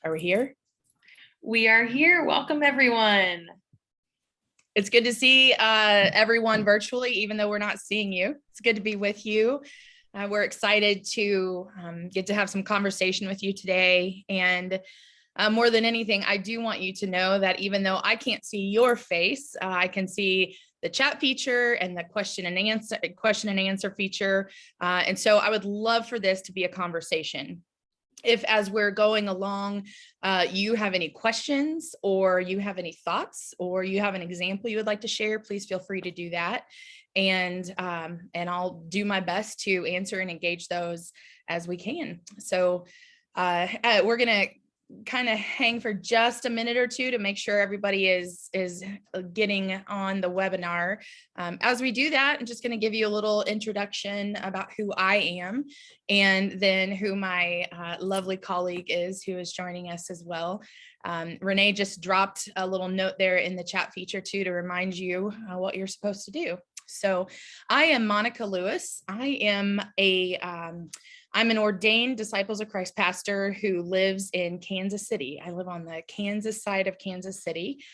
Are we here? We are here. Welcome, everyone. It's good to see everyone virtually, even though we're not seeing you. It's good to be with you. We're excited to get to have some conversation with you today. And more than anything, I do want you to know that even though I can't see your face, I can see the chat feature and the question and answer feature. And so I would love for this to be a conversation. If as we're going along, you have any questions or you have any thoughts or you have an example you would like to share, please feel free to do that. And I'll do my best to answer and engage those as we can. So we're going to kind of hang for just a minute or two to make sure everybody is getting on the webinar. As we do that, I'm just going to give you a little introduction about who I am and then who my lovely colleague is who is joining us as well. Renee just dropped a little note there in the chat feature too to remind you what you're supposed to do. So I am Monica Lewis. I'm an ordained Disciples of Christ pastor who lives in Kansas City. I live on the Kansas side of Kansas City.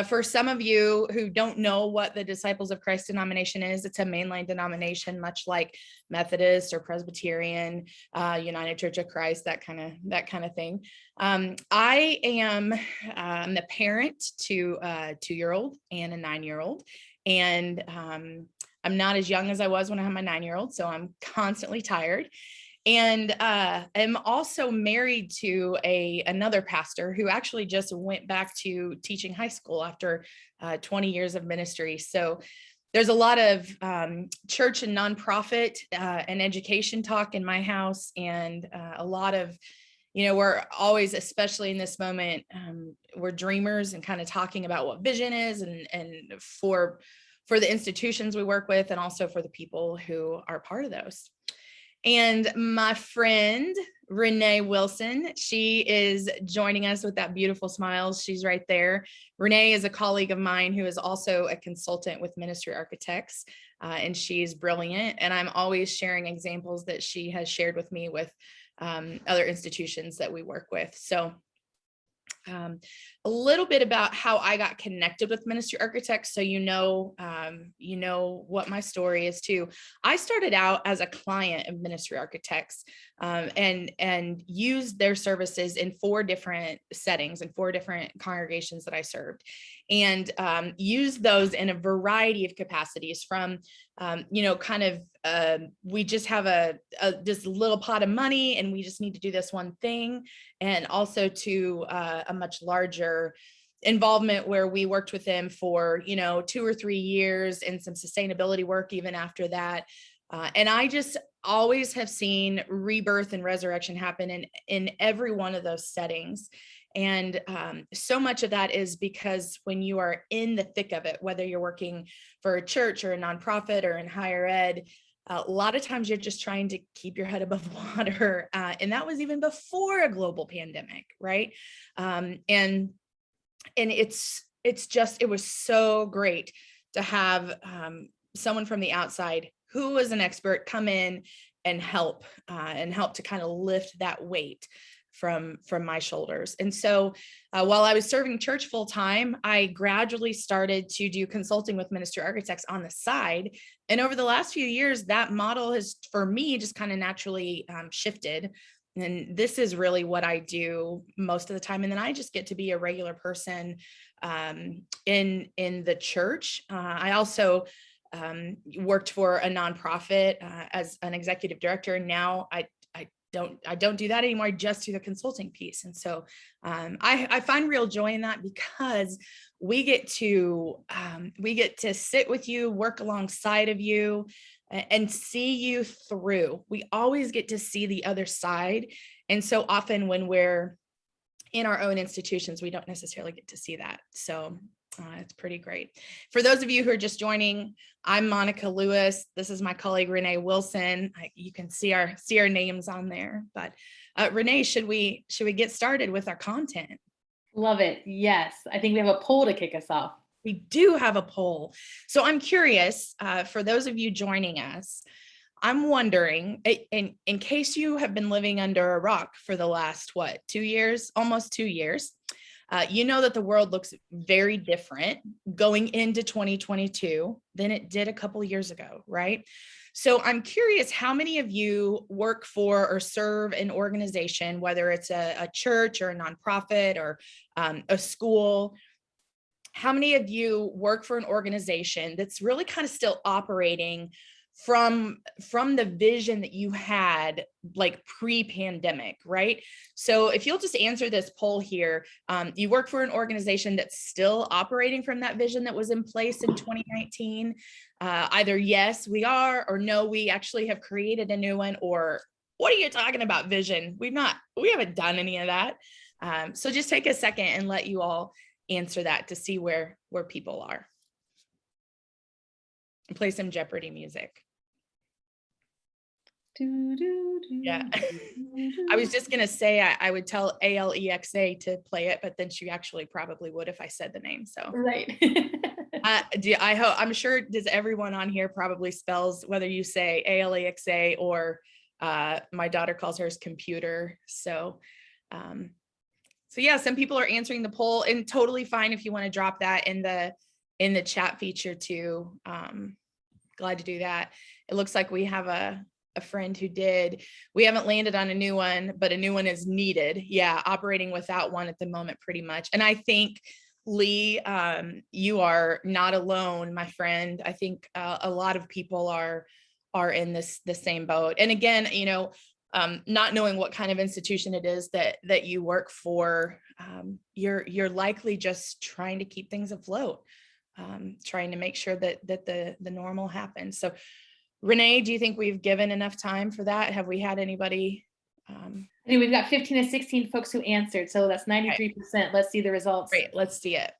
For some of you who don't know what the Disciples of Christ denomination is, it's a mainline denomination, much like Methodist or Presbyterian, United Church of Christ, that kind of thing. I am the parent to a 2-year-old and a 9-year-old. And I'm not as young as I was when I had my 9-year-old, so I'm constantly tired. And I'm also married to another pastor who actually just went back to teaching high school after 20 years of ministry. So there's a lot of church and nonprofit and education talk in my house, and a lot of, we're always, especially in this moment, we're dreamers and kind of talking about what vision is and for the institutions we work with and also for the people who are part of those. And my friend, Renee Wilson, she is joining us with that beautiful smile. She's right there. Renee is a colleague of mine who is also a consultant with Ministry Architects, and she's brilliant. And I'm always sharing examples that she has shared with me with other institutions that we work with. So a little bit about how I got connected with Ministry Architects, so you know what my story is too. I started out as a client of Ministry Architects and used their services in 4 different settings and 4 different congregations that I served, and used those in a variety of capacities from we just have this little pot of money and we just need to do this one thing, and also to a much larger involvement where we worked with them for 2 or 3 years and some sustainability work even after that. And I just always have seen rebirth and resurrection happen in every one of those settings. And so much of that is because when you are in the thick of it, whether you're working for a church or a nonprofit or in higher ed, a lot of times you're just trying to keep your head above water. And that was even before a global pandemic, right? And it was so great to have someone from the outside who was an expert come in and help to kind of lift that weight from my shoulders. And so while I was serving church full time, I gradually started to do consulting with Ministry Architects on the side. And over the last few years, that model has, for me, just kind of naturally shifted. And this is really what I do most of the time. And then I just get to be a regular person in the church. I also worked for a nonprofit as an executive director. And now I don't do that anymore. I just do the consulting piece. And so I find real joy in that because we get to sit with you, work alongside of you, and see you through. We always get to see the other side. And so often when we're in our own institutions, we don't necessarily get to see that. So it's pretty great. For those of you who are just joining, I'm Monica Lewis. This is my colleague, Renee Wilson. You can see our names on there, but Renee, should we get started with our content? Love it. Yes. I think we have a poll to kick us off. We do have a poll. So I'm curious, for those of you joining us, I'm wondering, in case you have been living under a rock for the last, 2 years, almost 2 years, you know that the world looks very different going into 2022 than it did a couple years ago, right? So I'm curious how many of you work for or serve an organization, whether it's a church or a nonprofit or a school. How many of you work for an organization that's really kind of still operating from the vision that you had like pre-pandemic, right? So if you'll just answer this poll here, you work for an organization that's still operating from that vision that was in place in 2019. Either yes, we are, or no, we actually have created a new one, or what are you talking about vision? We haven't done any of that. So just take a second and let you all answer that to see where people are. And play some Jeopardy music. Yeah. I was just gonna say I would tell Alexa to play it, but then she actually probably would if I said the name. So Right. I'm sure does everyone on here probably spells whether you say Alexa or my daughter calls hers computer. So yeah, some people are answering the poll, and totally fine if you want to drop that in the chat feature too. Glad to do that. It looks like we have a friend who did. We haven't landed on a new one, but a new one is needed. Yeah, operating without one at the moment pretty much. And I think, Lee, you are not alone, my friend. I think a lot of people are in the same boat. And again, not knowing what kind of institution it is that you work for, you're likely just trying to keep things afloat, trying to make sure that the normal happens. So Renee, do you think we've given enough time for that? Have we had anybody? I think we've got 15 to 16 folks who answered, so that's 93%. Okay. Let's see the results. Great, let's see it.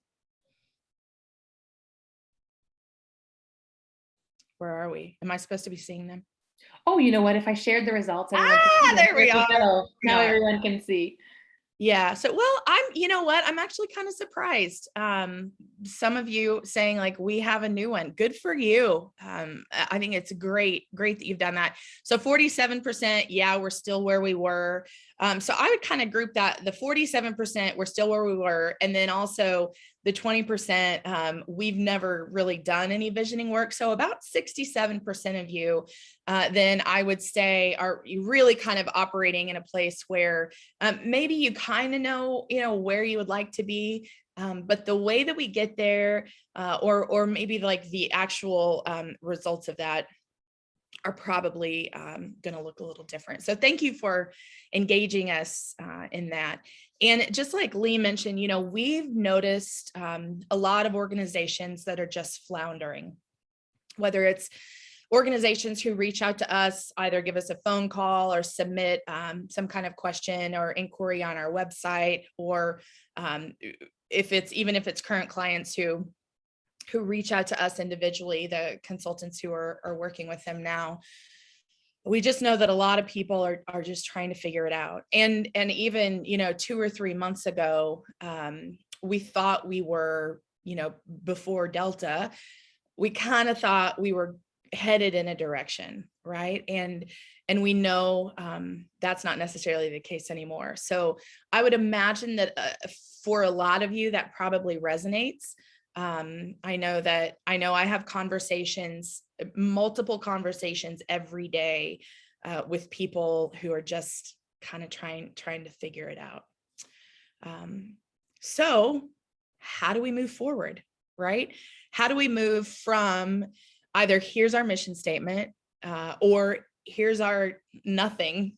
Where are we? Am I supposed to be seeing them? Oh, you know what? If I shared the results, there we are. Now everyone can see. Yeah. So, well, you know what? I'm actually kind of surprised. Some of you saying like, we have a new one. Good for you. I think it's great that you've done that. So 47%, yeah, we're still where we were. So I would kind of group that the 47%, we're still where we were. And then also the 20%, we've never really done any visioning work. So about 67% of you, then I would say are really kind of operating in a place where maybe you kind of know, where you would like to be. But the way that we get there, or maybe like the actual results of that are probably going to look a little different. So thank you for engaging us in that. And just like Lee mentioned, we've noticed a lot of organizations that are just floundering, whether it's organizations who reach out to us, either give us a phone call or submit some kind of question or inquiry on our website, or if it's current clients who reach out to us individually, the consultants who are working with them now. We just know that a lot of people are just trying to figure it out. And even, 2 or 3 months ago, we thought we were, before Delta, we kind of thought we were headed in a direction, right? And we know that's not necessarily the case anymore. So I would imagine that for a lot of you, that probably resonates. I know I have multiple conversations every day with people who are just kind of trying to figure it out. So how do we move forward, right? How do we move from either here's our mission statement or here's our nothing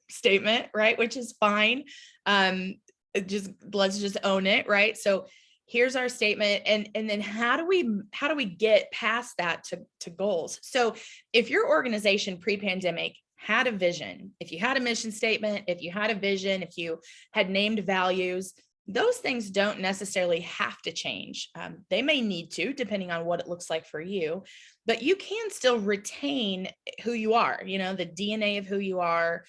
statement, right? Which is fine. Let's just own it, right? So here's our statement, and then how do we get past that to goals? So if your organization pre-pandemic had a vision, if you had a mission statement, if you had a vision, if you had named values, those things don't necessarily have to change. They may need to, depending on what it looks like for you, but you can still retain who you are, the DNA of who you are,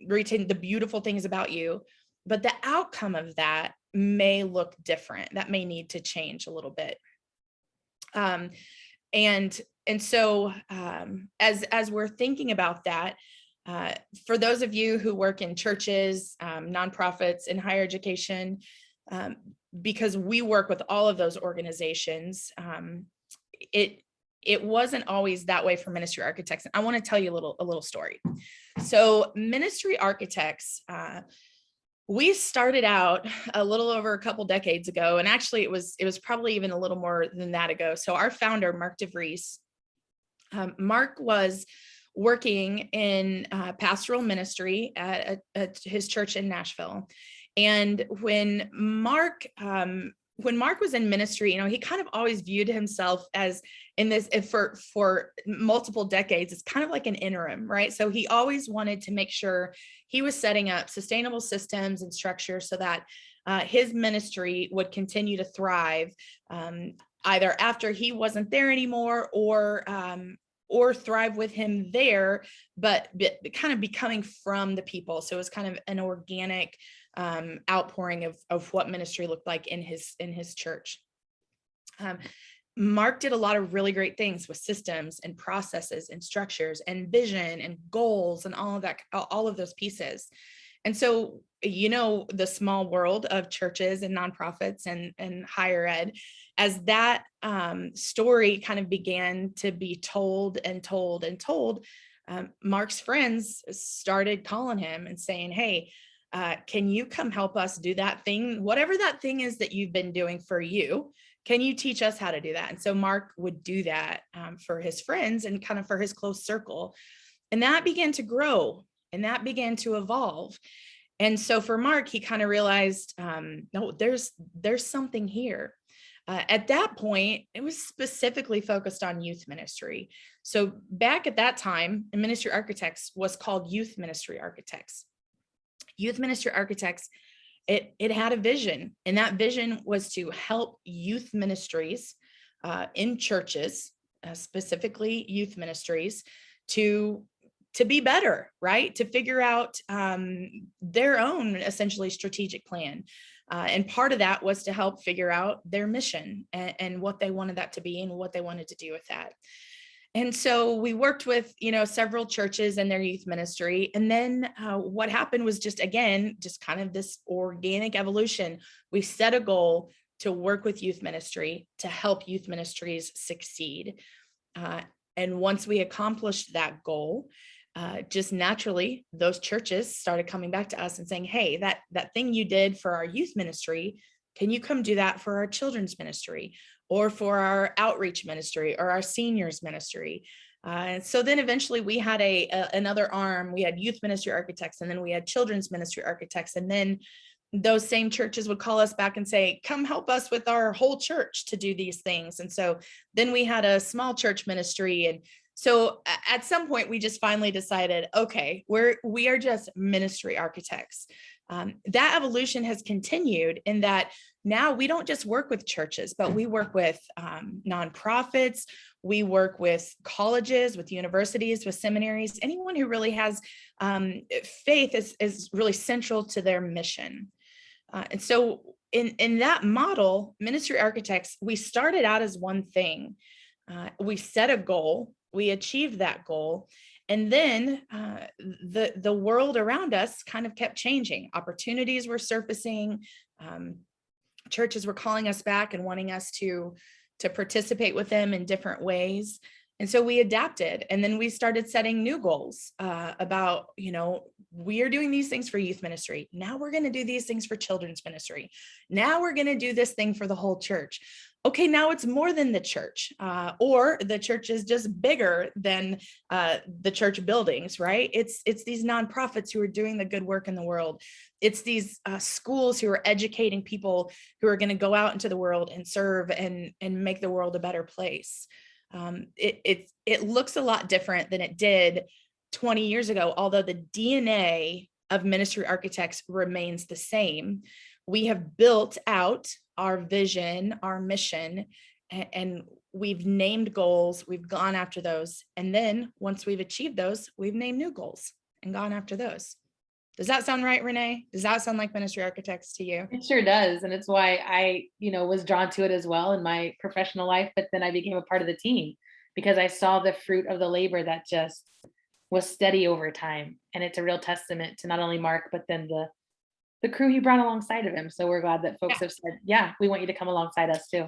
retain the beautiful things about you, but the outcome of that may look different. That may need to change a little bit. And and so as we're thinking about that, for those of you who work in churches, nonprofits, in higher education, um, because we work with all of those organizations, it it wasn't always that way for ministry architects. And I want to tell you a little story. So ministry architects, we started out a little over a couple decades ago, and actually it was probably even a little more than that ago. So our founder, Mark DeVries, Mark was working in pastoral ministry at his church in Nashville. And when Mark was in ministry, he kind of always viewed himself as in this for multiple decades. It's kind of like an interim, right? So he always wanted to make sure he was setting up sustainable systems and structures so that his ministry would continue to thrive, either after he wasn't there anymore, or thrive with him there, but kind of becoming from the people. So it was kind of an organic outpouring of what ministry looked like in his church. Mark did a lot of really great things with systems and processes and structures and vision and goals and all of that, all of those pieces. And so, the small world of churches and nonprofits and higher ed, as that story kind of began to be told and told and told, Mark's friends started calling him and saying, hey, can you come help us do that thing, whatever that thing is that you've been doing for you? Can you teach us how to do that? And so Mark would do that for his friends and kind of for his close circle. And that began to grow and that began to evolve. And so for Mark, he kind of realized, no, there's something here. At that point, it was specifically focused on youth ministry. So back at that time, ministry architects was called youth ministry architects. Youth ministry architects, it had a vision, and that vision was to help youth ministries in churches, specifically youth ministries, to be better, right? To figure out their own essentially strategic plan. And part of that was to help figure out their mission and what they wanted that to be and what they wanted to do with that. And so we worked with, several churches and their youth ministry. And then what happened was just kind of this organic evolution. We set a goal to work with youth ministry to help youth ministries succeed. And once we accomplished that goal, just naturally, those churches started coming back to us and saying, hey, that thing you did for our youth ministry, can you come do that for our children's ministry or for our outreach ministry or our seniors ministry? And so then eventually we had another arm. We had youth ministry architects, and then we had children's ministry architects. And then those same churches would call us back and say, come help us with our whole church to do these things. And so then we had a small church ministry. And so at some point we just finally decided, okay, we are just ministry architects. That evolution has continued in that now we don't just work with churches, but we work with nonprofits. We work with colleges, with universities, with seminaries. Anyone who really has faith is really central to their mission. And so in that model, ministry architects, we started out as one thing. We set a goal. We achieved that goal. And then the world around us kind of kept changing. Opportunities were surfacing. Churches were calling us back and wanting us to participate with them in different ways. And so we adapted. And then we started setting new goals about, we are doing these things for youth ministry. Now we're going to do these things for children's ministry. Now we're going to do this thing for the whole church. Okay, now it's more than the church, or the church is just bigger than the church buildings, right? It's these nonprofits who are doing the good work in the world. It's these schools who are educating people who are going to go out into the world and serve and make the world a better place. It looks a lot different than it did 20 years ago, although the DNA of ministry architects remains the same. We have built out our vision, our mission, and we've named goals. We've gone after those. And then once we've achieved those, we've named new goals and gone after those. Does that sound right, Renee? Does that sound like ministry architects to you? It sure does. And it's why I, was drawn to it as well in my professional life, but then I became a part of the team. because I saw the fruit of the labor that just was steady over time. And it's a real testament to not only Mark, but then the crew he brought alongside of him. So we're glad that folks Yeah. have said, yeah, we want you to come alongside us too.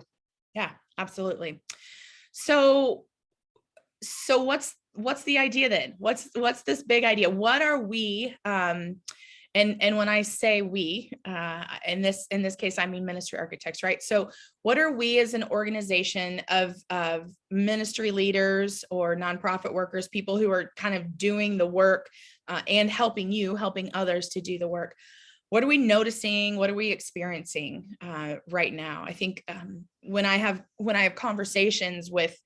Yeah, absolutely. So what's the idea then? What's this big idea? What are we, and when I say we, in this case, I mean ministry architects, right? So what are we as an organization of ministry leaders or nonprofit workers, people who are kind of doing the work and helping others to do the work? What are we noticing? What are we experiencing right now? I think when I have conversations with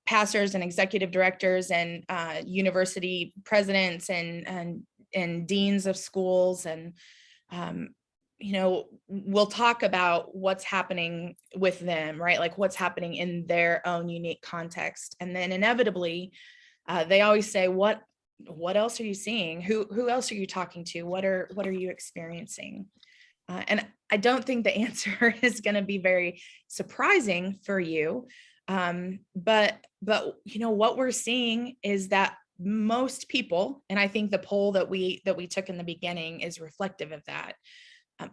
pastors and executive directors and university presidents and deans of schools, and we'll talk about what's happening with them, right? Like what's happening in their own unique context, and then inevitably they always say, what else are you seeing? Who else are you talking to? What are you experiencing? And I don't think the answer is going to be very surprising for you. But what we're seeing is that most people, and I think the poll that we took in the beginning is reflective of that.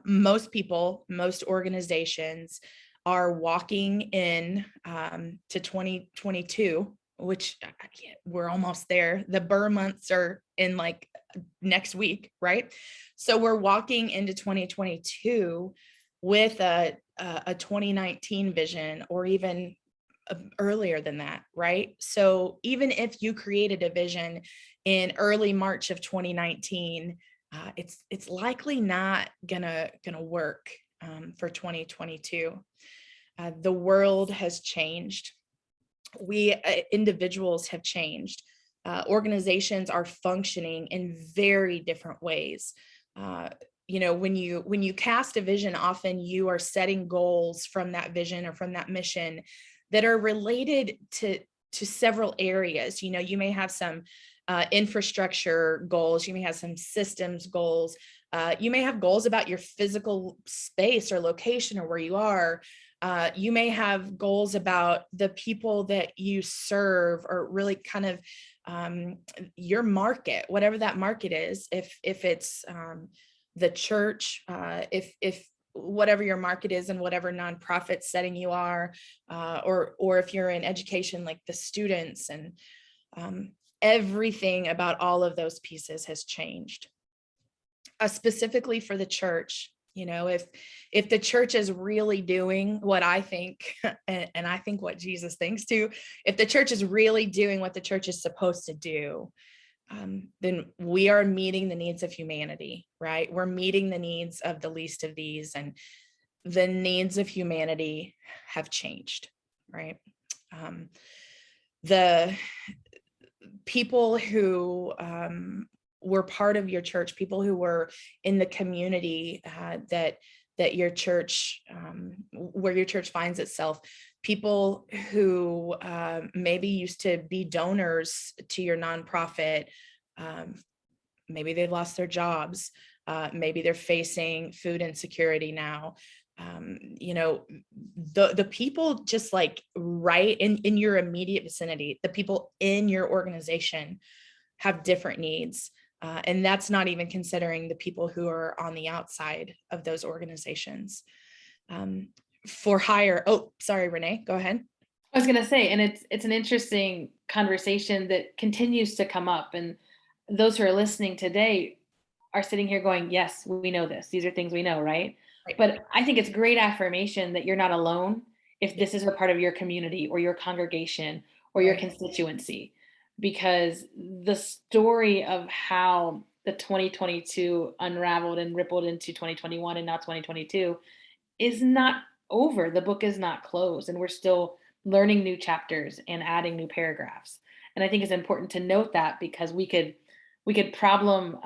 Most people, most organizations are walking in to 2022, which we're almost there. The Burr months are in like next week, right? So we're walking into 2022 with a 2019 vision, or even earlier than that, right? So even if you created a vision in early March of 2019, it's likely not gonna work for 2022. The world has changed. We individuals have changed. Organizations are functioning in very different ways. When you cast a vision, often you are setting goals from that vision or from that mission that are related to several areas. You may have some infrastructure goals, you may have some systems goals, you may have goals about your physical space or location or where you are. You may have goals about the people that you serve, or really kind of your market, whatever that market is. If it's the church, if whatever your market is and whatever nonprofit setting you are, or if you're in education, like the students, and everything about all of those pieces has changed. Specifically for the church, if the church is really doing what I think, and I think what Jesus thinks too, if the church is really doing what the church is supposed to do, then we are meeting the needs of humanity, right? We're meeting the needs of the least of these, and the needs of humanity have changed, right? The people who were part of your church, people who were in the community that your church, where your church finds itself, people who maybe used to be donors to your nonprofit, maybe they lost their jobs, maybe they're facing food insecurity now. The people just like right in your immediate vicinity, the people in your organization have different needs. And that's not even considering the people who are on the outside of those organizations. For hire. Oh, sorry, Renee, go ahead. I was going to say, and it's an interesting conversation that continues to come up. And those who are listening today are sitting here going, yes, we know this. These are things we know, right? Right. But I think it's great affirmation that you're not alone if this is a part of your community or your congregation or your constituency, because the story of how the 2022 unraveled and rippled into 2021 and now 2022 is not over. The book is not closed, and we're still learning new chapters and adding new paragraphs. And I think it's important to note that, because we could problem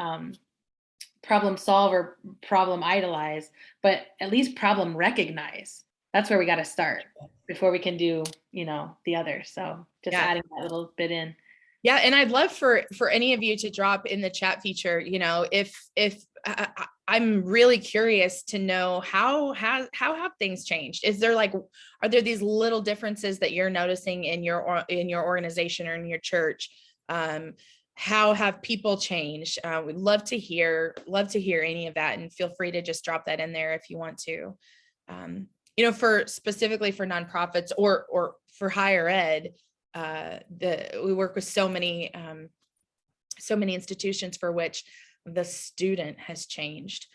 solve or problem idolize, but at least problem recognize. That's where we got to start before we can do, the other. So just adding that little bit in. Yeah. And I'd love for any of you to drop in the chat feature, if I'm really curious to know how have things changed? Is there like, are there these little differences that you're noticing in your organization or in your church? How have people changed? We'd love to hear any of that, and feel free to just drop that in there if you want to. For specifically for nonprofits or for higher ed, we work with so many institutions for which the student has changed.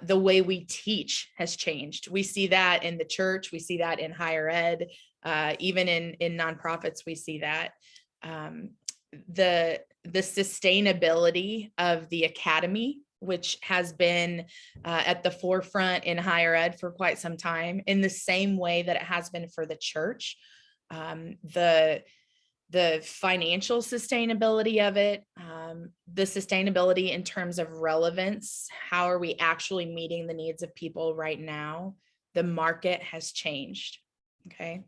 The way we teach has changed. We see that in the church. We see that in higher ed. Even in nonprofits, we see that. The sustainability of the academy, which has been at the forefront in higher ed for quite some time, in the same way that it has been for the church. The financial sustainability of it, the sustainability in terms of relevance. How are we actually meeting the needs of people right now? The market has changed. Okay.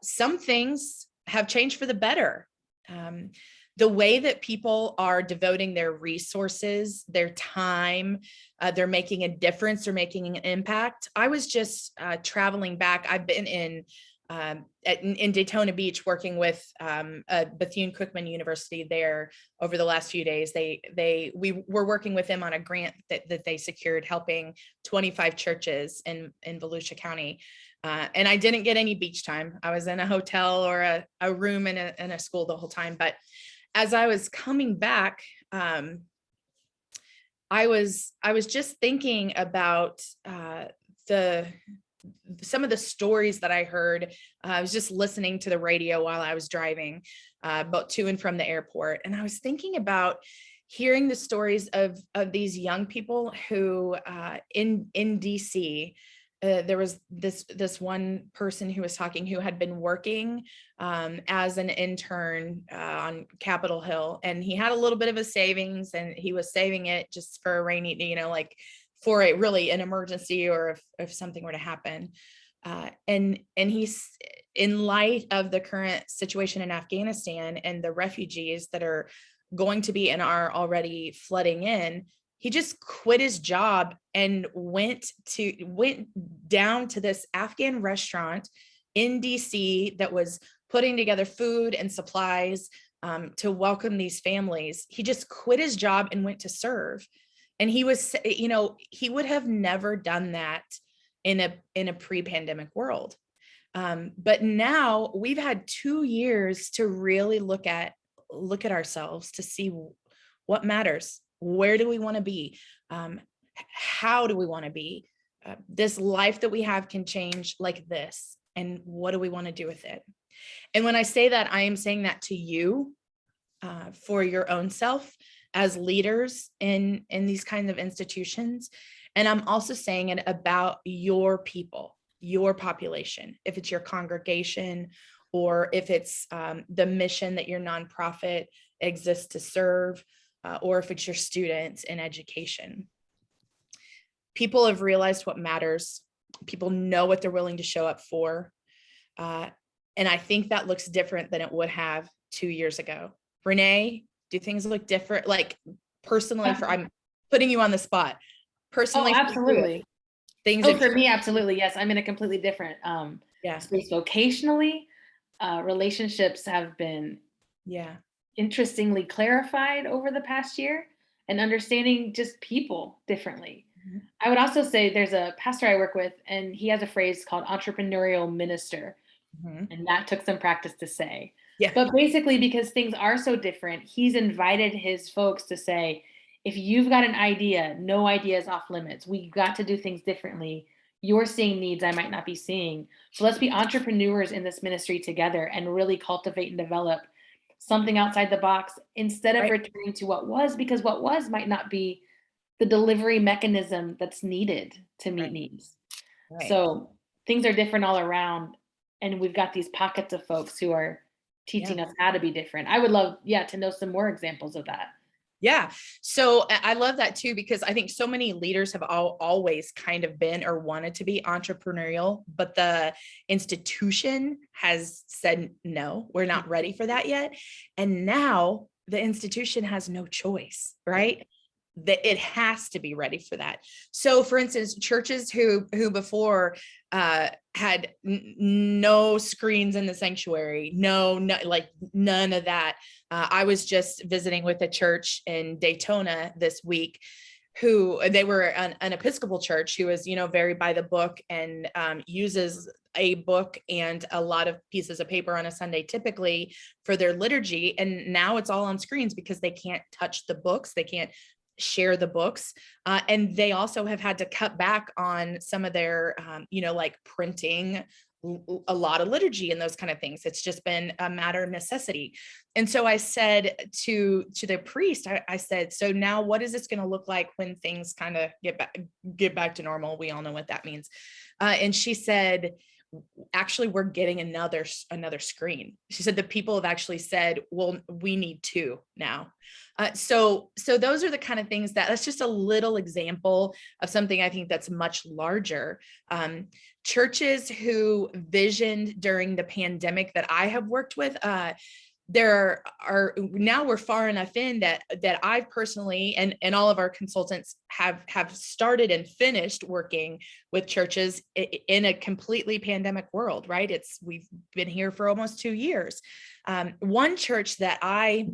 Some things have changed for the better. The way that people are devoting their resources, their time, they're making a difference, they're making an impact. I was just traveling back. I've been in Daytona Beach working with Bethune-Cookman University there over the last few days. We were working with them on a grant that they secured, helping 25 churches in Volusia County. And I didn't get any beach time. I was in a hotel or a room in a school the whole time. But as I was coming back, I was just thinking about some of the stories that I heard. I was just listening to the radio while I was driving about to and from the airport. And I was thinking about hearing the stories of these young people who in DC, there was this one person who was talking, who had been working as an intern on Capitol Hill, and he had a little bit of a savings, and he was saving it just for a rainy, like for a really an emergency, or if something were to happen. And he's, in light of the current situation in Afghanistan and the refugees that are going to be and are already flooding in, he just quit his job and went down to this Afghan restaurant in DC that was putting together food and supplies to welcome these families. He just quit his job and went to serve. And he was, he would have never done that in a pre-pandemic world. But now we've had 2 years to really look at ourselves, to see what matters. Where do we want to be? How do we want to be? This life that we have can change like this. And what do we want to do with it? And when I say that, I am saying that to you for your own self as leaders in these kinds of institutions. And I'm also saying it about your people, your population, if it's your congregation, or if it's the mission that your nonprofit exists to serve, or if it's your students in education. People have realized what matters. People know what they're willing to show up for. And I think that looks different than it would have 2 years ago. Renee, do things look different? Like personally, I'm putting you on the spot. Personally, absolutely. Things for me, absolutely. Yes. I'm in a completely different space vocationally. Relationships have been interestingly clarified over the past year, and understanding just people differently. Mm-hmm. I would also say there's a pastor I work with, and he has a phrase called entrepreneurial minister. Mm-hmm. And that took some practice to say. Yeah. But basically, because things are so different, he's invited his folks to say, if you've got an idea, no idea is off limits. We got to do things differently. You're seeing needs I might not be seeing. So let's be entrepreneurs in this ministry together and really cultivate and develop something outside the box, instead of returning to what was, because what was might not be the delivery mechanism that's needed to meet needs. Right. So things are different all around. And we've got these pockets of folks who are teaching us how to be different. I would love, to know some more examples of that. Yeah. So I love that too, because I think so many leaders have always kind of been or wanted to be entrepreneurial, but the institution has said, no, we're not ready for that yet. And now the institution has no choice, right? it has to be ready for that. So for instance, churches who before had no screens in the sanctuary, no, like none of that. I was just visiting with a church in Daytona this week, who they were an Episcopal church who is, very by the book, and uses a book and a lot of pieces of paper on a Sunday typically for their liturgy. And now it's all on screens because they can't touch the books. They can't share the books. And they also have had to cut back on some of their, like printing a lot of liturgy and those kind of things. It's just been a matter of necessity. And so I said to the priest, I said, so now what is this going to look like when things kind of get back to normal? We all know what that means. And she said, actually, we're getting another screen. She said the people have actually said, well, we need two now. So those are the kind of things that's just a little example of something I think that's much larger. Churches who visioned during the pandemic that I have worked with, there are now we're far enough in that I've personally and all of our consultants have started and finished working with churches in a completely pandemic world, right? We've been here for almost 2 years. One church that I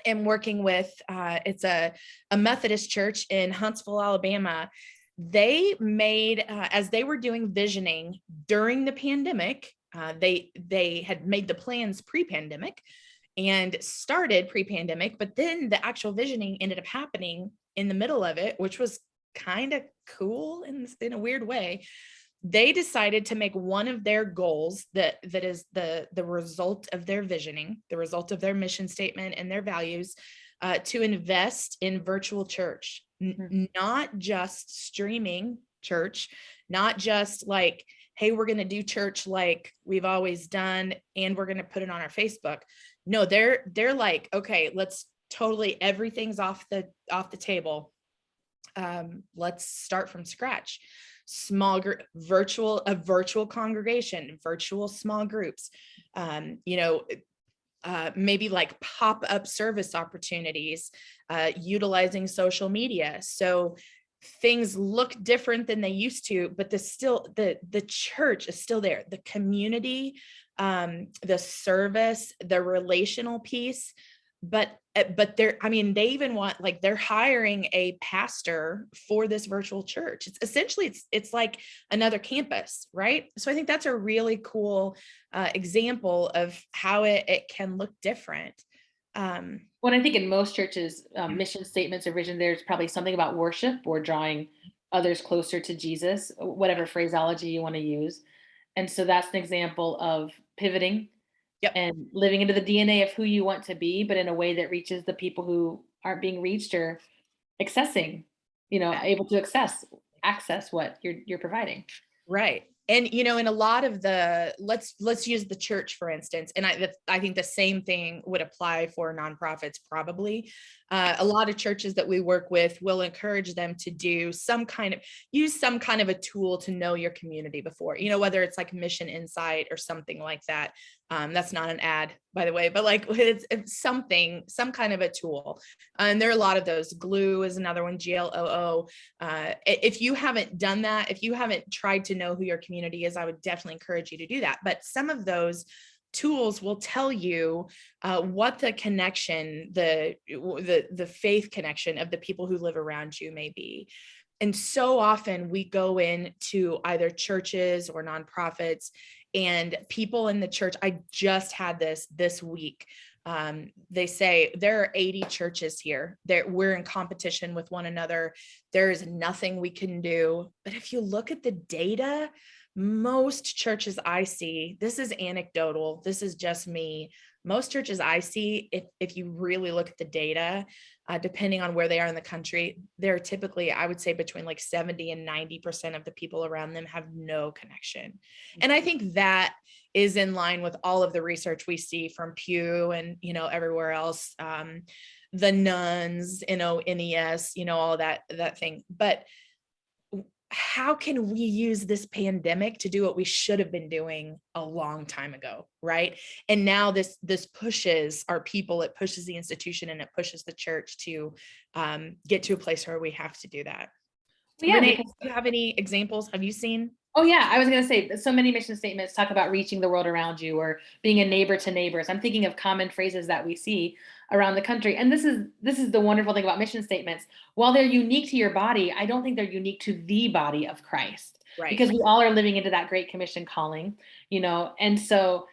am working with, it's a Methodist church in Huntsville, Alabama. They made, as they were doing visioning during the pandemic, they had made the plans pre-pandemic and started pre-pandemic, but then the actual visioning ended up happening in the middle of it, which was kind of cool in a weird way. They decided to make one of their goals that is the result of their visioning, the result of their mission statement and their values, to invest in virtual church, not just streaming church, not just like, hey, we're going to do church like we've always done, and we're going to put it on our Facebook. No, they're like, okay, let's totally, everything's off the table. Let's start from scratch. Small group, virtual congregation, virtual small groups, maybe like pop-up service opportunities, utilizing social media. So things look different than they used to, but the church is still there. The community, the service, the relational piece, but they even want, like, they're hiring a pastor for this virtual church. It's essentially, it's like another campus, right? So I think that's a really cool example of how it can look different. When I think in most churches, mission statements or vision, there's probably something about worship or drawing others closer to Jesus, whatever phraseology you want to use. And so that's an example of pivoting. Yep. And living into the DNA of who you want to be, but in a way that reaches the people who aren't being reached, or accessing, able to access what you're providing. Right. And, in a lot of let's use the church, for instance, and I think the same thing would apply for nonprofits, probably. A lot of churches that we work with will encourage them to use some kind of a tool to know your community before, whether it's like Mission Insight or something like that. That's not an ad, by the way, but like it's some kind of a tool. And there are a lot of those. Glue is another one, GLOO. If you haven't done that, if you haven't tried to know who your community is, I would definitely encourage you to do that. But some of those tools will tell you what the connection, the faith connection of the people who live around you may be. And so often we go into either churches or nonprofits, and people in the church, I just had this week. They say there are 80 churches here. We're in competition with one another. There is nothing we can do. But if you look at the data, most churches I see, this is anecdotal, this is just me. Most churches I see, if you really look at the data, depending on where they are in the country, they're typically, I would say, between like 70 and 90% of the people around them have no connection. And I think that is in line with all of the research we see from Pew and, everywhere else, the nuns, NES, all that thing. But how can we use this pandemic to do what we should have been doing a long time ago, right? And now this pushes our people, it pushes the institution, and it pushes the church to get to a place where we have to do that. Well, yeah, Renee, do because you have any examples? Have you seen? oh yeah, I was going to say so many mission statements talk about reaching the world around you or being a neighbor to neighbors. I'm thinking of common phrases that we see around the country. And this is the wonderful thing about mission statements. While they're unique to your body, I don't think they're unique to the body of Christ Right. because we all are living into that great commission calling, you know. And so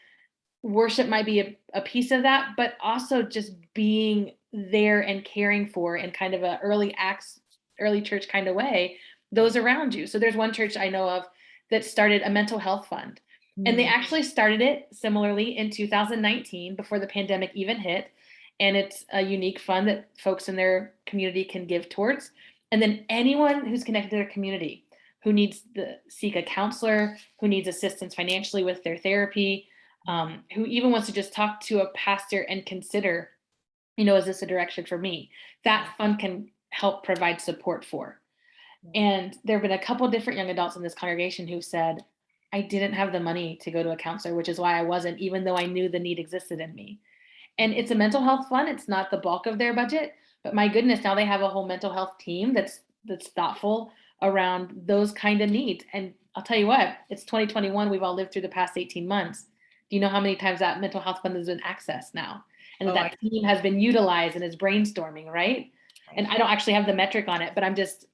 worship might be a piece of that, but also just being there and caring for in kind of a early acts, early church kind of way, those around you. So there's one church I know of that started a mental health fund. And they Mm, actually started it similarly in 2019 before the pandemic even hit. And it's a unique fund that folks in their community can give towards. And then anyone who's connected to their community who needs to seek a counselor, who needs assistance financially with their therapy, who even wants to just talk to a pastor and consider, you know, is this a direction for me? That fund can help provide support for. And there have been a couple different young adults in this congregation who said, I didn't have the money to go to a counselor, which is why I wasn't, even though I knew the need existed in me. And it's a mental health fund. It's not the bulk of their budget, but my goodness, now they have a whole mental health team that's thoughtful around those kind of needs. And I'll tell you what, it's 2021. We've all lived through the past 18 months. Do you know how many times that mental health fund has been accessed now? And oh, that team has been utilized and is brainstorming, right? And I don't actually have the metric on it, but I'm just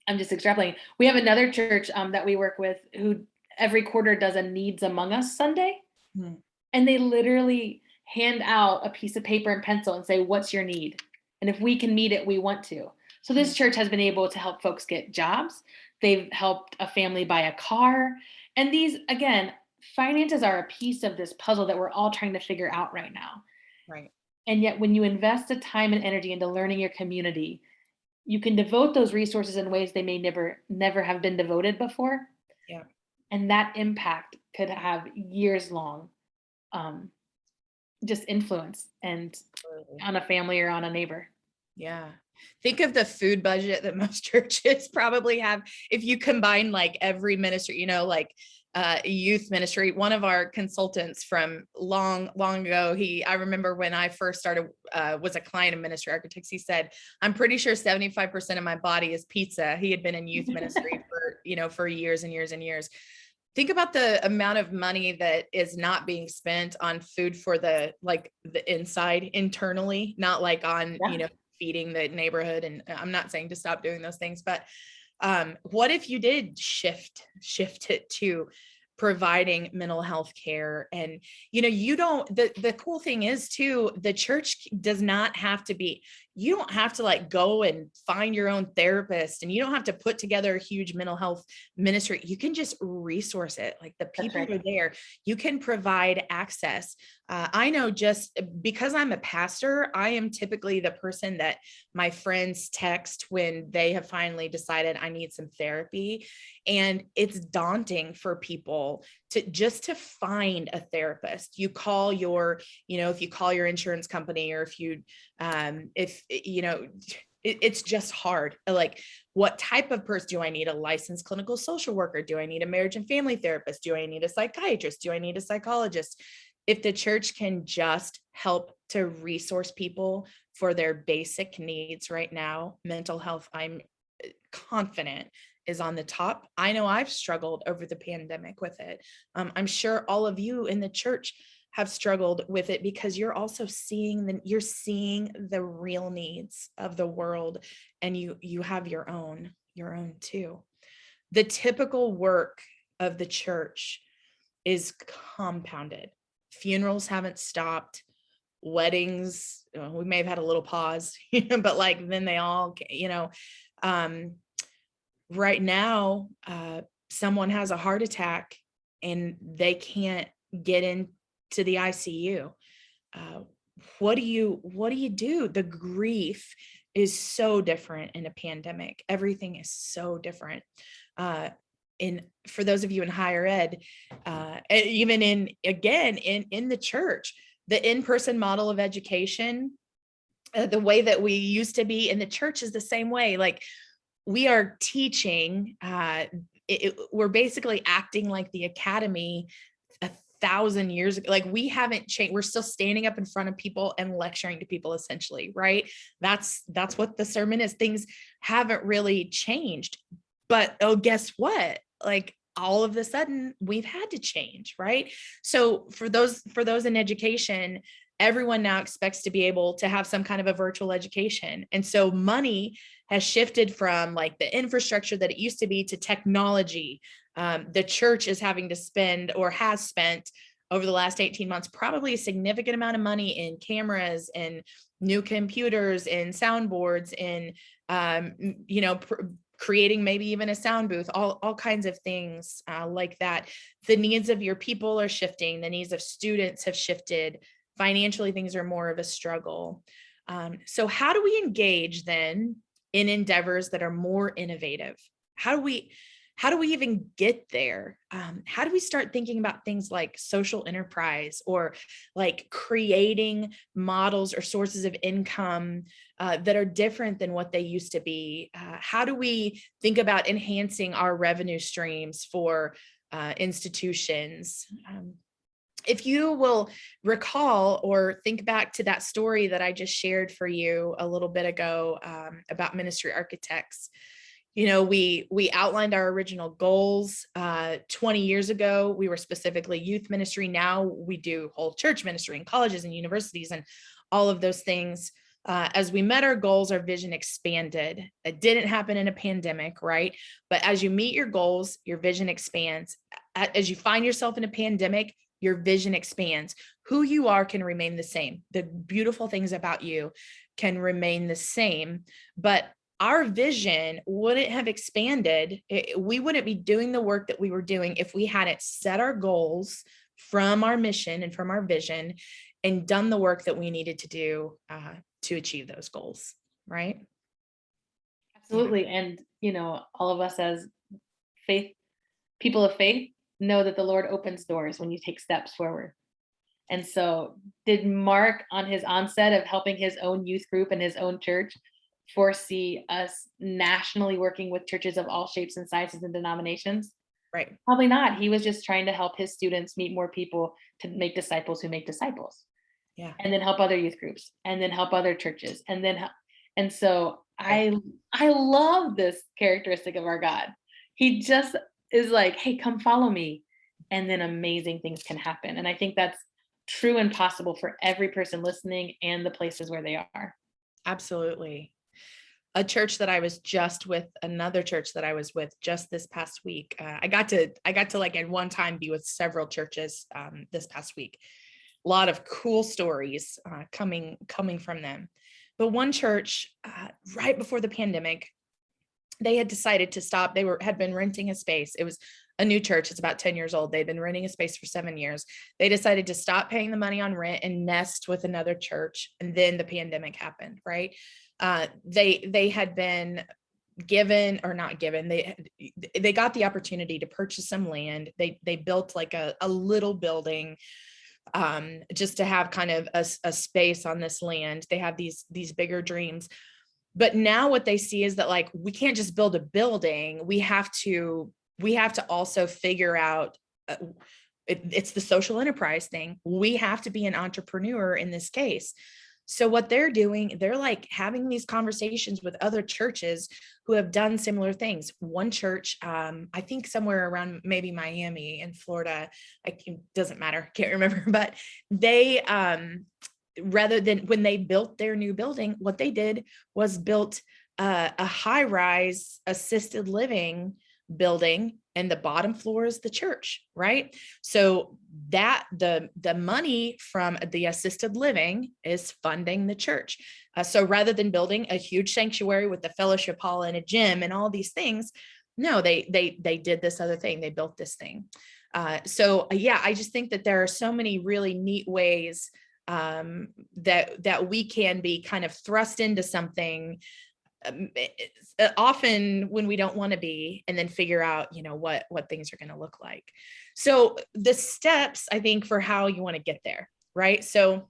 extrapolating. We have another church that we work with who every quarter does a Needs Among Us Sunday. Hmm. And they literally hand out a piece of paper and pencil and say, what's your need? And if we can meet it, we want to. So this church has been able to help folks get jobs. They've helped a family buy a car. And these, again, finances are a piece of this puzzle that we're all trying to figure out right now. Right. And yet when you invest the time and energy into learning your community, you can devote those resources in ways they may never have been devoted before. Yeah. And that impact could have years long just influence and on a family or on a neighbor. Yeah. Think of the food budget that most churches probably have. If you combine like every ministry, you know, like youth ministry, one of our consultants from long ago, I remember when I first started, was a client of Ministry Architects. He said, I'm pretty sure 75% of my body is pizza. He had been in youth ministry for, you know, for years and years and years. Think about the amount of money that is not being spent on food for the inside internally, not like on, you know, feeding the neighborhood. And I'm not saying to stop doing those things, but what if you did shift it to providing mental health care? And, you know, the cool thing is too, the church does not have to be, you don't have to like go and find your own therapist, and you don't have to put together a huge mental health ministry. You can just resource it. Like the people are there, you can provide access. I know just because I'm a pastor, I am typically the person that my friends text when they have finally decided I need some therapy. And it's daunting for people to find a therapist. You call your, you know, if you call your insurance company, or if you, you know, it's just hard. Like, what type of person do I need? A licensed clinical social worker? Do I need a marriage and family therapist? Do I need a psychiatrist? Do I need a psychologist? If the church can just help to resource people for their basic needs right now, mental health, I'm confident, is on the top. I know I've struggled over the pandemic with it. I'm sure all of you in the church have struggled with it, because you're also seeing the real needs of the world, and you have your own too. The typical work of the church is compounded. Funerals haven't stopped. Weddings, we may have had a little pause, but like then they all, you know, right now, someone has a heart attack and they can't get into the ICU. What do you do? The grief is so different in a pandemic. Everything is so different. For those of you in higher ed, even in the church, the in-person model of education, the way that we used to be in the church is the same way. Like, we are teaching, we're basically acting like the academy 1,000 years ago. Like, we haven't changed. We're still standing up in front of people and lecturing to people, essentially, right? That's what the sermon is. Things haven't really changed. But oh, guess what? Like, all of a sudden we've had to change, right? So for those in education, everyone now expects to be able to have some kind of a virtual education. And so money has shifted from like the infrastructure that it used to be to technology. The church is having to spend, or has spent over the last 18 months, probably a significant amount of money in cameras and new computers and soundboards and, creating maybe even a sound booth, all kinds of things like that. The needs of your people are shifting. The needs of students have shifted. Financially, things are more of a struggle. So how do we engage then in endeavors that are more innovative? How do we even get there? How do we start thinking about things like social enterprise, or like creating models or sources of income that are different than what they used to be? How do we think about enhancing our revenue streams for institutions? If you will recall or think back to that story that I just shared for you a little bit ago about ministry architects, we outlined our original goals 20 years ago. We were specifically youth ministry. Now we do whole church ministry in colleges and universities and all of those things. As we met our goals, our vision expanded. It didn't happen in a pandemic, right? But as you meet your goals, your vision expands. As you find yourself in a pandemic, your vision expands. Who you are can remain the same. The beautiful things about you can remain the same, but our vision wouldn't have expanded. We wouldn't be doing the work that we were doing if we hadn't set our goals from our mission and from our vision and done the work that we needed to do to achieve those goals, right? Absolutely. And, all of us as people of faith, know that the Lord opens doors when you take steps forward. And so did Mark, on his onset of helping his own youth group and his own church, foresee us nationally working with churches of all shapes and sizes and denominations? Right. Probably not. He was just trying to help his students meet more people to make disciples who make disciples. Yeah. And then help other youth groups, and then help other churches, and so I love this characteristic of our God. He just is like, hey, come follow me, and then amazing things can happen. And I think that's true and possible for every person listening and the places where they are. Absolutely. A church that I was just with, another church that I was with just this past week. I got to like at one time be with several churches this past week. A lot of cool stories coming from them. But one church, right before the pandemic, they had decided to stop. They had been renting a space. It was a new church. It's about 10 years old. They'd been renting a space for 7 years. They decided to stop paying the money on rent and nest with another church. And then the pandemic happened, right? They had been given, or not given, they got the opportunity to purchase some land. They built like a little building just to have kind of a space on this land. They have these bigger dreams. But now what they see is that, like, we can't just build a building. We have to also figure out, it's the social enterprise thing. We have to be an entrepreneur in this case. So what they're doing, they're like having these conversations with other churches who have done similar things. One church, I think somewhere around maybe Miami in Florida, doesn't matter, can't remember, but they, rather than, when they built their new building, what they did was built a high-rise assisted living building, and the bottom floor is the church, right? So that the money from the assisted living is funding the church. So rather than building a huge sanctuary with the fellowship hall and a gym and all these things, no, they did this other thing. They built this thing. So yeah, I just think that there are so many really neat ways that we can be kind of thrust into something often when we don't want to be, and then figure out, what things are going to look like. So the steps, I think, for how you want to get there, right? So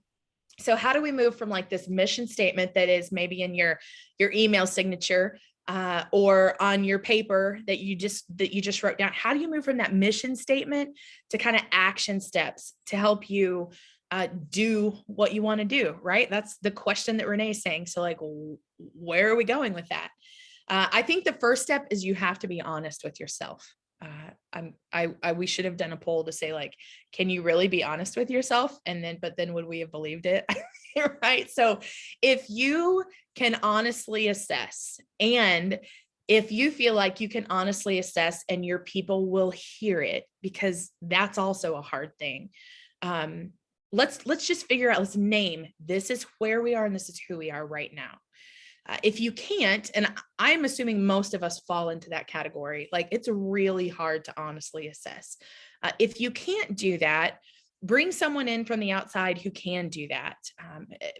how do we move from like this mission statement that is maybe in your email signature or on your paper that you just wrote down? How do you move from that mission statement to kind of action steps to help you do what you want to do, right? That's the question that Renee is saying. So like, where are we going with that? I think the first step is you have to be honest with yourself. We should have done a poll to say like, can you really be honest with yourself? But then would we have believed it? Right. So if you can honestly assess, and if you feel like you can honestly assess and your people will hear it, because that's also a hard thing. Let's just figure out, let's name, this is where we are and this is who we are right now. If you can't, and I'm assuming most of us fall into that category, like it's really hard to honestly assess. If you can't do that, bring someone in from the outside who can do that.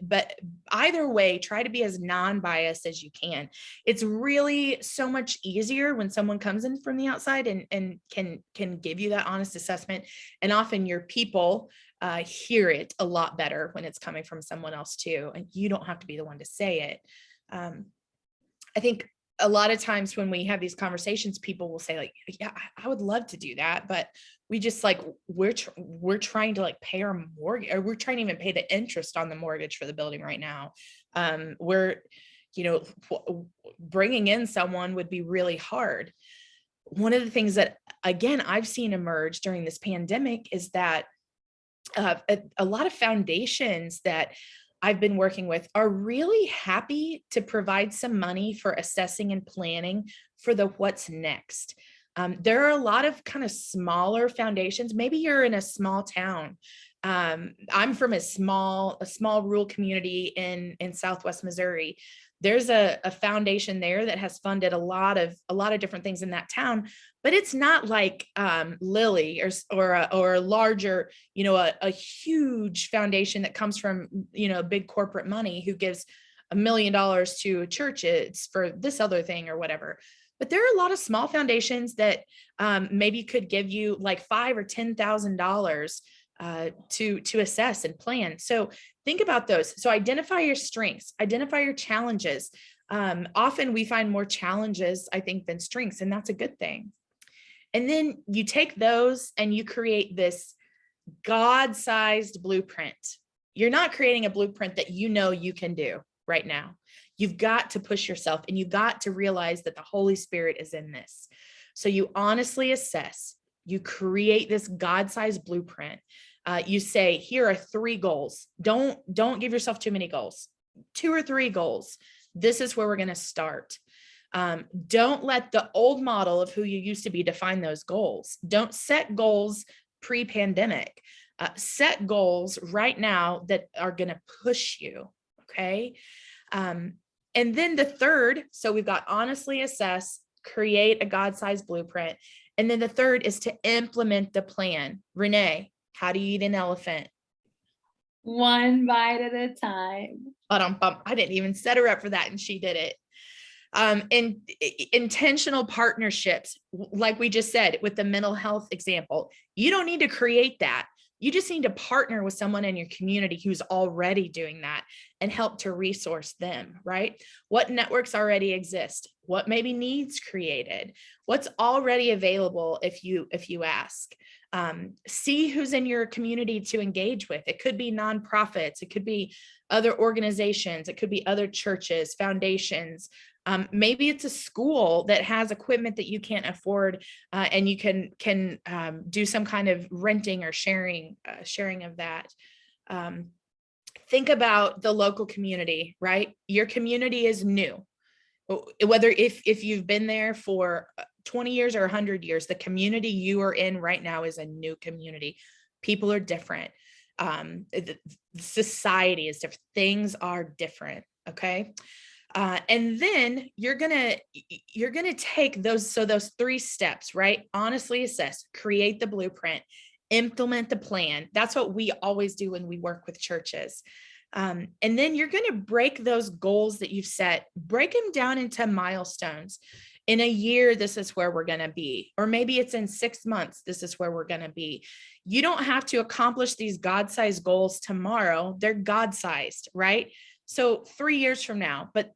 But either way, try to be as non-biased as you can. It's really so much easier when someone comes in from the outside and can give you that honest assessment. And often your people hear it a lot better when it's coming from someone else too. And you don't have to be the one to say it. I think a lot of times when we have these conversations, people will say like, yeah, I would love to do that. But we just like, we're trying to like pay our mortgage, or we're trying to even pay the interest on the mortgage for the building right now. Bringing in someone would be really hard. One of the things that, again, I've seen emerge during this pandemic is that a lot of foundations that I've been working with are really happy to provide some money for assessing and planning for the what's next. There are a lot of kind of smaller foundations. Maybe you're in a small town. I'm from a small rural community in Southwest Missouri. There's a foundation there that has funded a lot of different things in that town, but it's not like Lilly or a larger, a huge foundation that comes from, big corporate money who gives $1 million to churches for this other thing or whatever. But there are a lot of small foundations that maybe could give you like $5,000 or $10,000 to assess and plan. So think about those. So identify your strengths, identify your challenges. Often we find more challenges, I think, than strengths, and that's a good thing. And then you take those and you create this God-sized blueprint. You're not creating a blueprint that you can do right now. You've got to push yourself, and you've got to realize that the Holy Spirit is in this. So you honestly assess, you create this God-sized blueprint. You say, here are 3 goals. Don't give yourself too many goals. 2 or 3 goals. This is where we're going to start. Don't let the old model of who you used to be define those goals. Don't set goals pre-pandemic. Set goals right now that are going to push you. Okay. And then the third, so we've got honestly assess, create a God-sized blueprint. And then the third is to implement the plan. Renee, how do you eat an elephant? One bite at a time. I didn't even set her up for that, and she did it. And intentional partnerships, like we just said with the mental health example, you don't need to create that. You just need to partner with someone in your community who's already doing that and help to resource them, right? What networks already exist? What maybe needs created? What's already available if you ask? See who's in your community to engage with. It could be nonprofits. It could be other organizations. It could be other churches, foundations. Maybe it's a school that has equipment that you can't afford, and you can do some kind of renting or sharing of that. Think about the local community, right? Your community is new. Whether if you've been there for 20 years or 100 years, the community you are in right now is a new community. People are different. The society is different. Things are different. Okay. And then you're gonna take those 3 steps, right? Honestly assess, create the blueprint, implement the plan. That's what we always do when we work with churches. And then you're going to break those goals that you've set, break them down into milestones. In a year, this is where we're going to be, or maybe it's in 6 months, this is where we're going to be. You don't have to accomplish these God-sized goals tomorrow. They're God-sized, right? So 3 years from now, but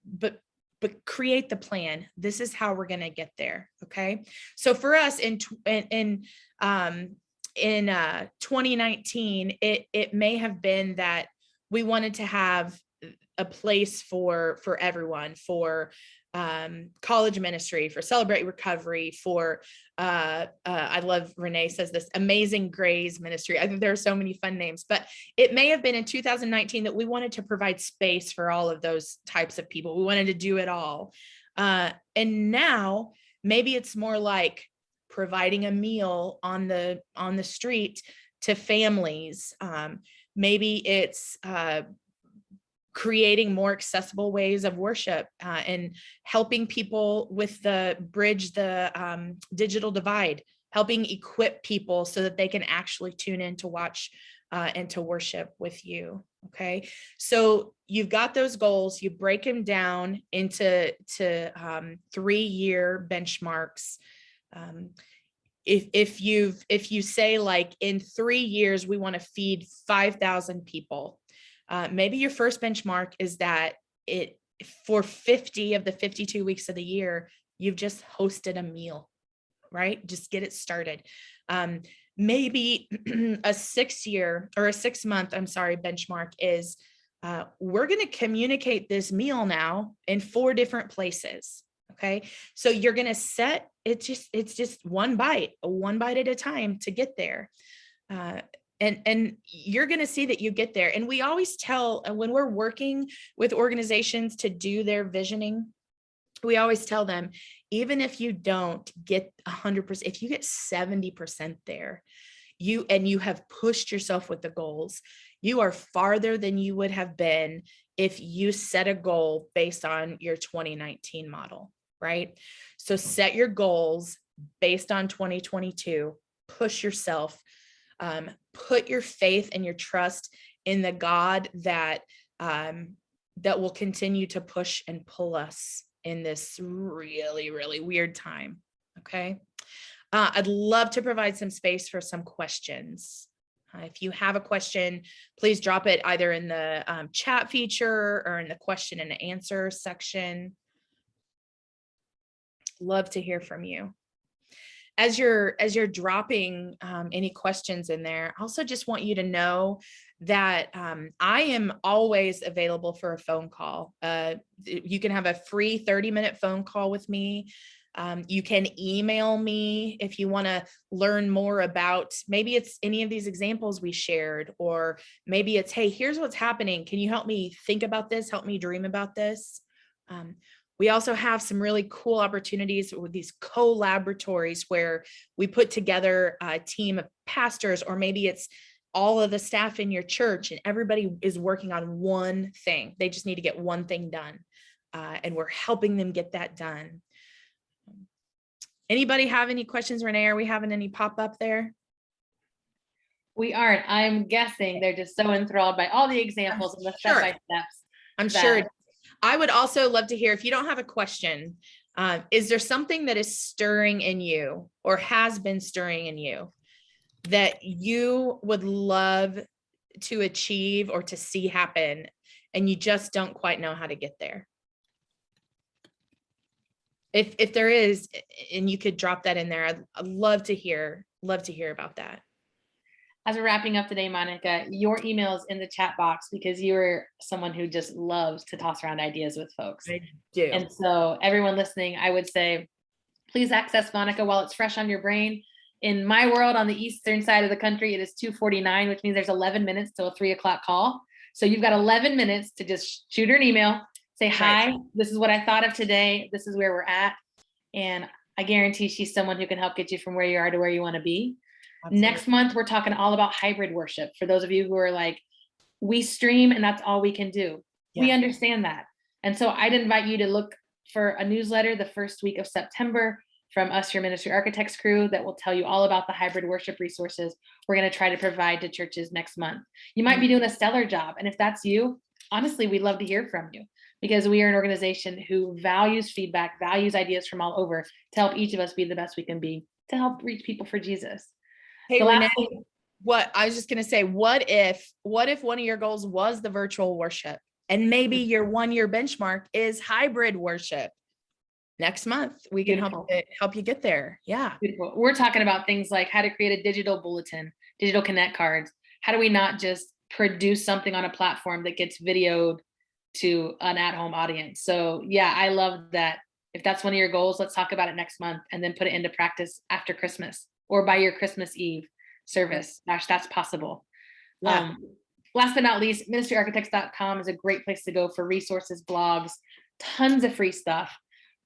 but create the plan. This is how we're going to get there. Okay. So for us in 2019, it may have been that we wanted to have a place for everyone, for college ministry, for Celebrate Recovery, for I love Renee says this, Amazing Grace ministry. I think there are so many fun names, but it may have been in 2019 that we wanted to provide space for all of those types of people. We wanted to do it all. And now maybe it's more like providing a meal on the street to families. Maybe it's creating more accessible ways of worship, and helping people with the bridge the digital divide, helping equip people so that they can actually tune in to watch and to worship with you. Okay, so you've got those goals, you break them down into 3-year benchmarks. If you say, like, in 3 years we want to feed 5,000 people, maybe your first benchmark is that for 50 of the 52 weeks of the year, you've just hosted a meal, right? Just get it started. Maybe a 6-month, benchmark is we're going to communicate this meal now in 4 different places. Okay. So you're going to set it's just one bite at a time to get there. And you're going to see that you get there. And we always tell, when we're working with organizations to do their visioning, we always tell them, even if you don't get 100%, if you get 70% there, you have pushed yourself with the goals, you are farther than you would have been if you set a goal based on your 2019 model, right? So set your goals based on 2022, push yourself. Put your faith and your trust in the God that will continue to push and pull us in this really, really weird time. Okay. I'd love to provide some space for some questions. If you have a question, please drop it either in the chat feature or in the question and answer section. Love to hear from you. As you're dropping any questions in there, I also just want you to know that I am always available for a phone call. You can have a free 30-minute phone call with me. You can email me if you want to learn more about, maybe it's any of these examples we shared, or maybe it's, hey, here's what's happening. Can you help me think about this? Help me dream about this. We also have some really cool opportunities with these co-laboratories where we put together a team of pastors, or maybe it's all of the staff in your church and everybody is working on one thing. They just need to get one thing done. And we're helping them get that done. Anybody have any questions, Renee? Are we having any pop up there? We aren't. I'm guessing they're just so enthralled by all the examples and the step-by-steps. I'm sure. I would also love to hear, if you don't have a question, is there something that is stirring in you or has been stirring in you that you would love to achieve or to see happen, and you just don't quite know how to get there? If there is, and you could drop that in there, I'd love to hear about that. As we're wrapping up today, Monica, your email is in the chat box because you're someone who just loves to toss around ideas with folks. I do. And so everyone listening, I would say, please access Monica while it's fresh on your brain. In my world, on the eastern side of the country, it is 2:49, which means there's 11 minutes till a 3:00 call. So you've got 11 minutes to just shoot her an email, say, hi, this is what I thought of today. This is where we're at. And I guarantee she's someone who can help get you from where you are to where you want to be. Absolutely. Next month, we're talking all about hybrid worship. For those of you who are like, we stream and that's all we can do. Yeah. We understand that. And so I'd invite you to look for a newsletter the first week of September from us, your Ministry Architects crew, that will tell you all about the hybrid worship resources we're going to try to provide to churches next month. You might be doing a stellar job. And if that's you, honestly, we'd love to hear from you, because we are an organization who values feedback, values ideas from all over to help each of us be the best we can be to help reach people for Jesus. Hey, Renee, what I was just going to say, what if one of your goals was the virtual worship? And maybe your 1-year benchmark is hybrid worship. Next month, we can help you get there. Yeah. Beautiful. We're talking about things like how to create a digital bulletin, digital connect cards. How do we not just produce something on a platform that gets videoed to an at-home audience? So yeah, I love that. If that's one of your goals, let's talk about it next month and then put it into practice after Christmas or by your Christmas Eve service. Gosh, that's possible. Yeah. Last but not least, ministryarchitects.com is a great place to go for resources, blogs, tons of free stuff.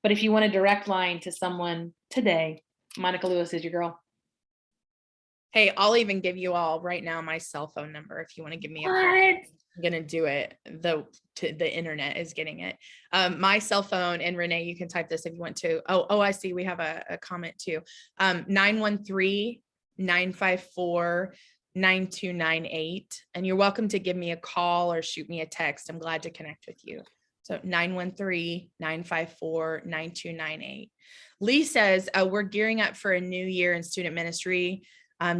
But if you want a direct line to someone today, Monica Lewis is your girl. Hey, I'll even give you all right now my cell phone number if you want to give me a call. I'm gonna do it. The internet is getting it. My cell phone, and Renee, you can type this if you want to. Oh, I see. We have a comment too. 913-954-9298. And you're welcome to give me a call or shoot me a text. I'm glad to connect with you. So 913-954-9298. Lee says, we're gearing up for a new year in student ministry.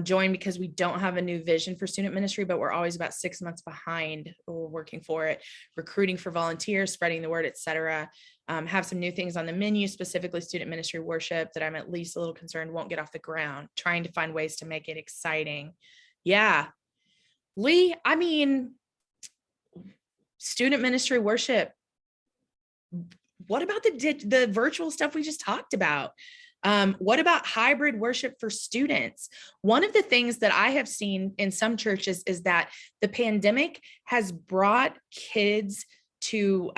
Join because we don't have a new vision for student ministry, but we're always about 6 months behind. We're working for it, recruiting for volunteers, spreading the word, etc. Have some new things on the menu, specifically student ministry worship, that I'm at least a little concerned won't get off the ground, trying to find ways to make it exciting. Yeah. Lee, I mean, student ministry worship. What about the virtual stuff we just talked about? What about hybrid worship for students? One of the things that I have seen in some churches is that the pandemic has brought kids to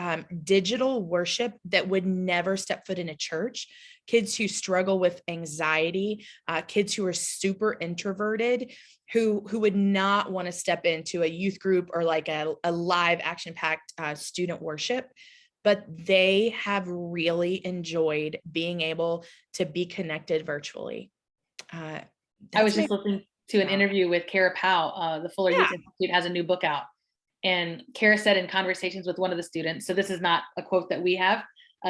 digital worship that would never step foot in a church. Kids who struggle with anxiety, kids who are super introverted, who would not want to step into a youth group or like a live action-packed student worship. But they have really enjoyed being able to be connected virtually. I was just listening to an interview with Kara Powell. The Fuller Youth Institute has a new book out. And Kara said in conversations with one of the students, so this is not a quote that we have,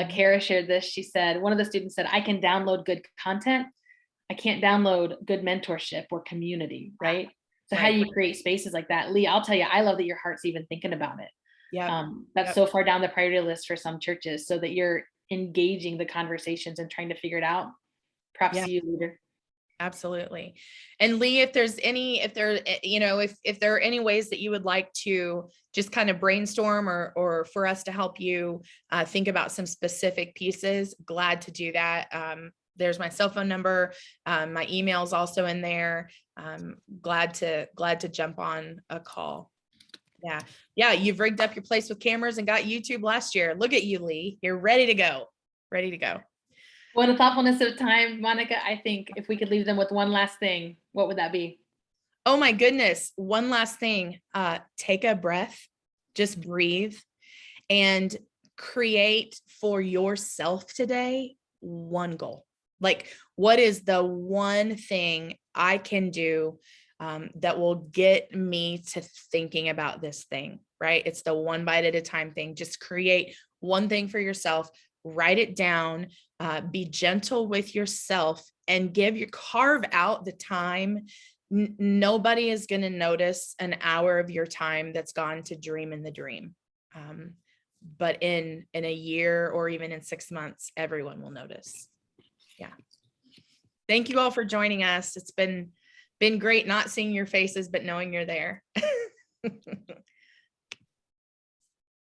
Kara shared this. She said, one of the students said, I can download good content. I can't download good mentorship or community, right? So how do you create spaces like that? Lee, I'll tell you, I love that your heart's even thinking about it. That's so far down the priority list for some churches, so that you're engaging the conversations and trying to figure it out. Props to you, leader. Absolutely. And Lee, if there are any ways that you would like to just kind of brainstorm or for us to help you think about some specific pieces, glad to do that. There's my cell phone number. My email is also in there. Glad to jump on a call. Yeah. You've rigged up your place with cameras and got YouTube last year. Look at you, Lee. You're ready to go. Well, the thoughtfulness of time, Monica, I think if we could leave them with one last thing, what would that be? Oh my goodness. One last thing. Take a breath, just breathe, and create for yourself today one goal. Like, what is the one thing I can do that will get me to thinking about this thing, right? It's the one bite at a time thing. Just create one thing for yourself, write it down, be gentle with yourself, and carve out the time. Nobody is going to notice an hour of your time that's gone to dream in the dream. But in a year or even in 6 months, everyone will notice. Yeah. Thank you all for joining us. It's been great not seeing your faces, but knowing you're there.